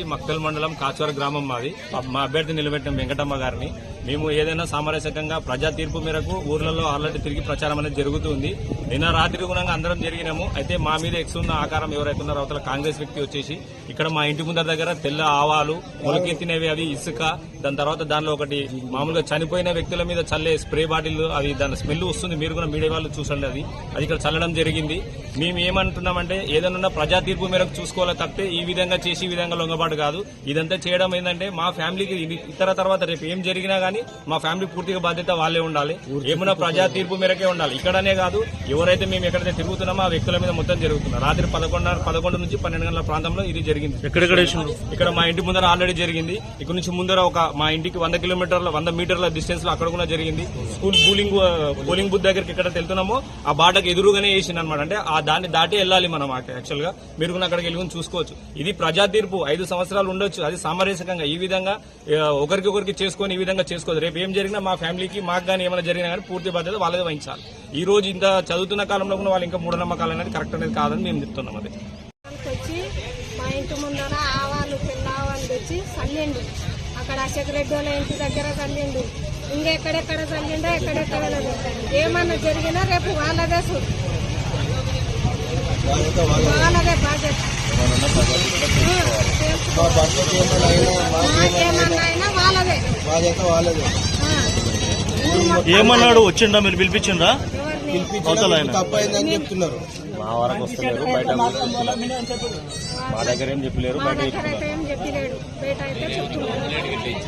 వచ్చేసి మక్తల్ మండలం కాచవర గ్రామం మాది. మా అభ్యర్థి నిలబెట్టిన వెంకటమ్మ గారిని మేము ఏదైనా సామరస్యకంగా ప్రజా తీర్పు మేరకు ఊర్లలో ఆల్రెడీ తిరిగి ప్రచారం అనేది జరుగుతుంది. నిన్న రాత్రి గుణంగా అందరం జరిగినాము. అయితే మా మీద ఎక్సున్న ఆకారం ఎవరైతే ఉన్నారో అవతల కాంగ్రెస్ వ్యక్తి వచ్చేసి ఇక్కడ మా ఇంటి ముందర దగ్గర తెల్ల ఆవాలు మొలకెత్తినవి, అవి ఇసుక, దాని తర్వాత దానిలో ఒకటి మామూలుగా చనిపోయిన వ్యక్తుల మీద చల్లే స్ప్రే బాటిల్, అవి దాని స్మెల్ వస్తుంది. మీరు కూడా మీడియా వాళ్ళు చూసండి. అది ఇక్కడ చల్లడం జరిగింది. మేము ఏమంటున్నామంటే ఏదైనా ప్రజా తీర్పు మేరకు చూసుకోవాలి తప్పితే ఈ విధంగా చేసి ఈ విధంగా లొంగబాటు కాదు. ఇదంతా చేయడం ఏంటంటే మా ఫ్యామిలీకి ఇతర తర్వాత రేపు ఏం జరిగినా గానీ మా ఫ్యామిలీ పూర్తిగా బాధ్యత వాళ్ళే ఉండాలి. ఏమన్నా ప్రజా తీర్పు మేరకే ఉండాలి. ఇక్కడనే కాదు, ఎవరైతే మేము ఎక్కడైతే తిరుగుతున్నామో ఆ వ్యక్తుల మీద మొత్తం జరుగుతున్నారు. రాత్రి 11 నుంచి 12 గంటల ప్రాంతంలో ఇది జరిగింది. ఇక్కడ మా ఇంటి ముందర ఆల్రెడీ జరిగింది. ఇక్కడ నుంచి ముందర మా ఇంటికి 100 మీటర్ల డిస్టెన్స్ లో అక్కడ కూడా జరిగింది. స్కూల్ పోలింగ్ బూత్ దగ్గరికి ఎక్కడ వెళ్తున్నామో ఆ బాటకు ఎదురుగానే వేసింది అనమాట. అంటే ఆ దాన్ని దాటి వెళ్ళాలి మనం. యాక్చువల్ గా మీరు కూడా అక్కడికి వెళ్ళి చూసుకోవచ్చు. ఇది ప్రజా తీర్పు 5 సంవత్సరాలు ఉండొచ్చు. అది సామరస్యకంగా ఈ విధంగా ఒకరికి చేసుకొని ఈ విధంగా చేసుకోవచ్చు. రేపు ఏం జరిగినా మా ఫ్యామిలీకి మాకు కానీ ఏమైనా జరిగినా కానీ పూర్తి బాధ్యత వాళ్ళదే వహించాలి. ఈ రోజు ఇంత చదువుతున్న కాలంలో కూడా వాళ్ళు ఇంకా మూఢనమ్మకాలు అనేది కరెక్ట్ అనేది కాదని మేము చెప్తున్నాం. అది వచ్చి మా ఇంటి ముందర ఆవాలు పిల్లావాలు తెచ్చి చల్లిండు. అక్కడ సెక్రెటరీ వాళ్ళ ఇంటి దగ్గర చల్లిండు. ఇంకెక్కడెక్కడ చల్లిండో ఎక్కడెక్కడ ఏమన్నా జరిగినా రేపు వాళ్ళదే వాళ్ళదే బాధ్యత. మాకేమన్నా అయినా వాళ్ళదే. ఏమన్నాడు? వచ్చిండా? మీరు పిలిపించిండ్రా? తప్పైందని చెప్తున్నారు. మా వరకు వస్తలేరు, బయట మా దగ్గర ఏం చెప్పలేరు, బయట ఏం చెప్పలేడు, బయట అయితే చెప్తున్నారు.